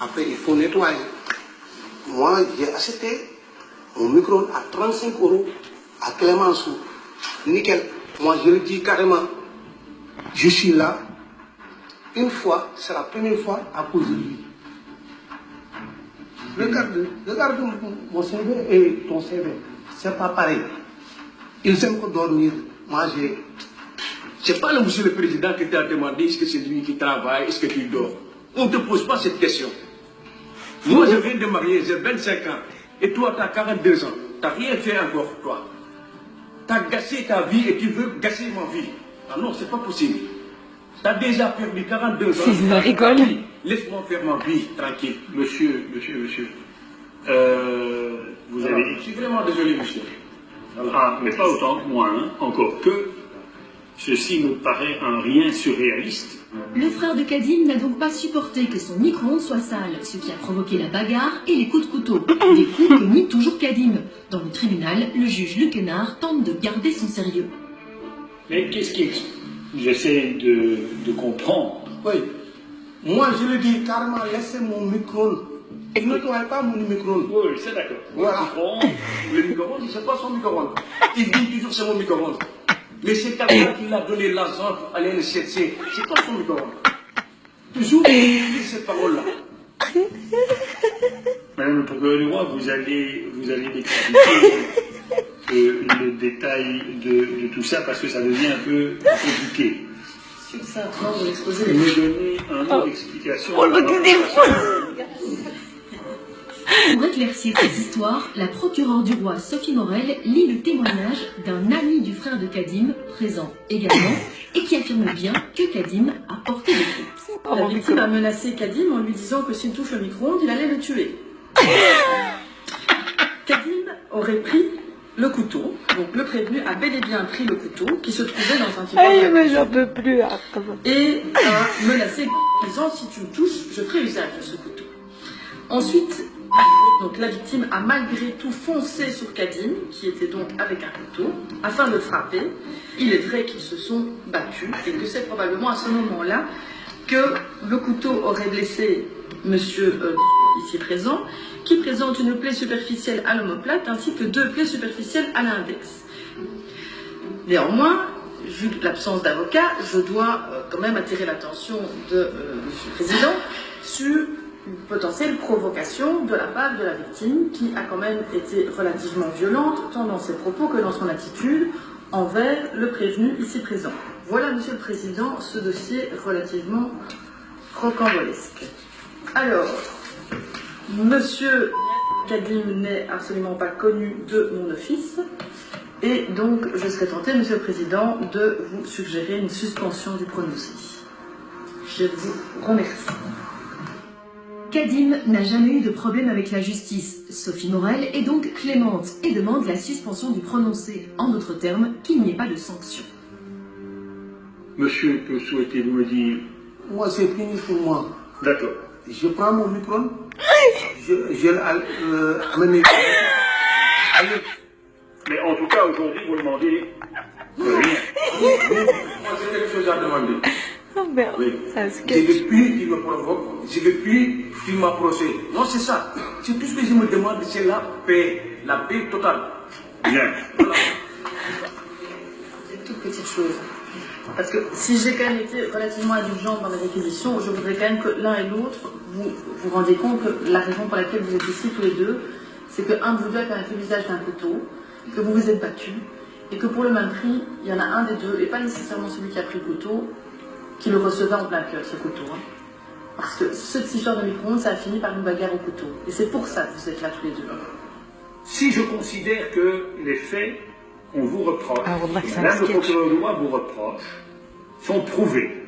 Après, il faut nettoyer. Moi, j'ai acheté mon micro-ondes à 35 € à Clémenceau. Nickel. Moi, je le dis carrément. Je suis là. Une fois, c'est la première fois à cause de lui. Regarde mon CV et ton CV. C'est pas pareil. Ils aiment que dormir. Moi, c'est pas le monsieur le président qui t'a demandé est-ce que c'est lui qui travaille, est-ce que tu dors. On ne te pose pas cette question. Moi, je viens de marier, j'ai 25 ans. Et toi, tu as 42 ans. Tu n'as rien fait encore, toi. Tu as gâché ta vie et tu veux gâcher ma vie. Ah non, c'est pas possible. Tu as déjà perdu 42 ans. Je rigole. Laisse-moi faire ma vie, tranquille. Monsieur. Vous Alors, avez je suis vraiment désolé, monsieur. Ah, mais pas autant que moi, hein. Encore que ceci me paraît un rien surréaliste. Le frère de Kadim n'a donc pas supporté que son micro-ondes soit sale, ce qui a provoqué la bagarre et les coups de couteau. Des coups que nie toujours Kadim. Dans le tribunal, le juge Luc Hénard tente de garder son sérieux. Mais qu'est-ce qui... J'essaie de comprendre. Oui. Moi, je le dis carrément, laissez mon micro-ondes. Il ne nettoie pas mon micro-ondes. Oui, c'est d'accord. Voilà. Le micro-ondes, c'est pas son micro-ondes. Il dit toujours c'est mon micro-ondes. Mais c'est quelqu'un qui l'a donné l'argent pour aller le chercher. C'est pas son micro-ondes. Toujours, il dit cette parole-là. Madame le procureur du roi, vous allez m'expliquer le détail de tout ça parce que ça devient un peu compliqué. Succinctement, vous l'exposez. Vous me donnez un mot d'explication. Oh, le téléphone. Pour éclaircir cette histoire, la procureure du roi Sophie Morel lit le témoignage d'un ami du frère de Kadim, présent également, et qui affirme bien que Kadim a porté des coups. La victime a menacé Kadim en lui disant que s'il touche le micro-ondes, il allait le tuer. Kadim aurait pris le couteau, donc le prévenu a bel et bien pris le couteau qui se trouvait dans un tiroir. Aïe, mais j'en peux plus. Et a menacé en disant si tu me touches, je ferai usage de ce couteau. Ensuite, donc la victime a malgré tout foncé sur Kadim, qui était donc avec un couteau, afin de le frapper. Il est vrai qu'ils se sont battus et que c'est probablement à ce moment-là que le couteau aurait blessé monsieur ici présent, qui présente une plaie superficielle à l'omoplate ainsi que 2 plaies superficielles à l'index. Néanmoins, vu l'absence d'avocat, je dois quand même attirer l'attention de monsieur le président sur une potentielle provocation de la part de la victime qui a quand même été relativement violente tant dans ses propos que dans son attitude envers le prévenu ici présent. Voilà, monsieur le président, ce dossier relativement rocambolesque. Alors, monsieur Kadim n'est absolument pas connu de mon office et donc je serais tenté, monsieur le président, de vous suggérer une suspension du prononcé. Je vous remercie. Kadim n'a jamais eu de problème avec la justice. Sophie Morel est donc clémente et demande la suspension du prononcé. En d'autres termes, qu'il n'y ait pas de sanction. Monsieur, que souhaitez-vous me dire? Moi, c'est fini pour moi. D'accord. Je prends mon micro-ondes. Je l'amène. Mais en tout cas, aujourd'hui, vous demandez rien. Moi, j'ai quelque chose à demander. Oh merde, Oui. c'est un Je sketch. ne veux plus qu'il me provoque, je ne veux plus qu'il m'approche. Non, c'est ça. C'est tout ce que je me demande, c'est la paix totale. Bien. Voilà. C'est une toute petite chose. Parce que si j'ai quand même été relativement indulgente dans mes réquisitions, je voudrais quand même que l'un et l'autre, vous vous rendiez compte que la raison pour laquelle vous êtes ici tous les deux, c'est qu'un de vous deux a quand même fait l'usage d'un couteau, que vous vous êtes battus, et que pour le même prix, il y en a un des deux, et pas nécessairement celui qui a pris le couteau, qui le recevait en plein cœur, ce couteau. Hein. Parce que cette histoire de micro-ondes, ça a fini par une bagarre au couteau. Et c'est pour ça que vous êtes là tous les deux. Si je considère que les faits qu'on vous reproche, Ah, wallah, que c'est un Madame le sketch. procureur du roi vous reproche, sont prouvés,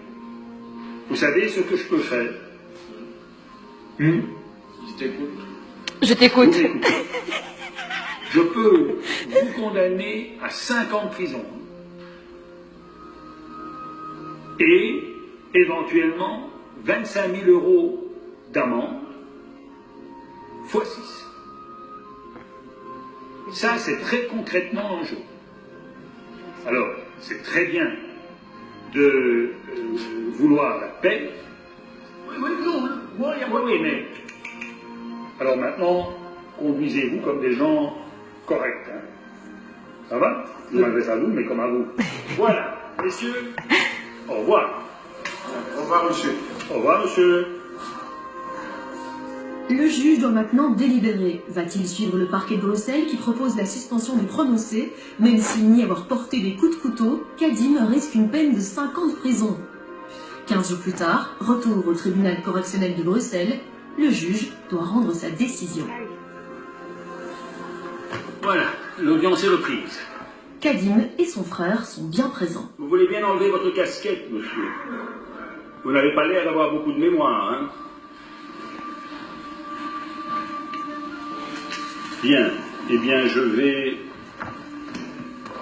vous savez ce que je peux faire? Je t'écoute. Je t'écoute. Vous m'écoutez. Je peux vous condamner à 5 ans de prison et éventuellement 25 000 € d'amende x 6. Ça, c'est très concrètement un jeu. Alors, c'est très bien de vouloir la paix. Oui, non. Non, il y a Oui, oui, mais... Alors maintenant, conduisez-vous comme des gens corrects. Hein. Ça va? Je m'adresse à vous, mais comme à vous. Voilà, messieurs, au revoir. Au revoir, monsieur. Au revoir, monsieur. Le juge doit maintenant délibérer. Va-t-il suivre le parquet de Bruxelles qui propose la suspension du prononcé, même s'il nie avoir porté des coups de couteau? Kadim risque une peine de 5 ans de prison. 15 jours plus tard, retour au tribunal correctionnel de Bruxelles, le juge doit rendre sa décision. Voilà, l'audience est reprise. Kadim et son frère sont bien présents. Vous voulez bien enlever votre casquette, monsieur? Vous n'avez pas l'air d'avoir beaucoup de mémoire, hein? Bien, eh bien je vais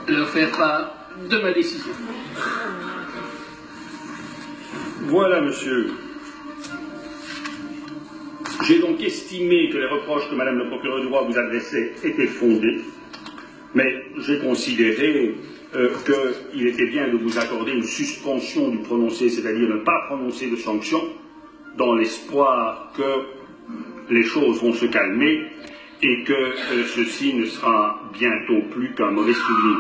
leur faire part de ma décision. Voilà, monsieur. J'ai donc estimé que les reproches que Madame le procureur du roi vous adressait étaient fondés, mais j'ai considéré qu'il était bien de vous accorder une suspension du prononcé, c'est-à-dire ne pas prononcer de sanction, dans l'espoir que les choses vont se calmer et que ceci ne sera bientôt plus qu'un mauvais souvenir.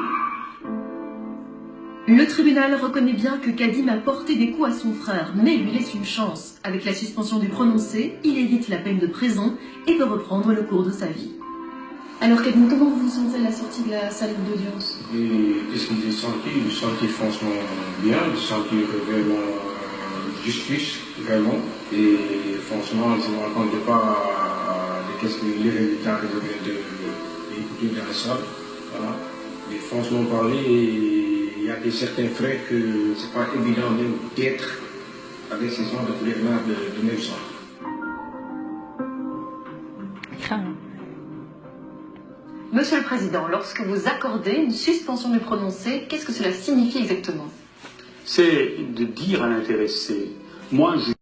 Le tribunal reconnaît bien que Kadim a porté des coups à son frère, mais lui laisse une chance. Avec la suspension du prononcé, il évite la peine de prison et peut reprendre le cours de sa vie. Alors Kadim, comment vous vous sentez à la sortie de la salle d'audience? Et qu'est-ce que j'ai senti? J'ai senti franchement bien, j'ai senti vraiment justice, vraiment. Et franchement, je ne me racontais pas de qu'est-ce que les résultats que je viens d'écouter dans la salle. Voilà. Mais franchement parler, il y a des certains frais que ce n'est pas évident même d'être avec ces gens de prélèvement de 900. Monsieur le Président, lorsque vous accordez une suspension du prononcé, qu'est-ce que cela signifie exactement? C'est de dire à l'intéressé, moi je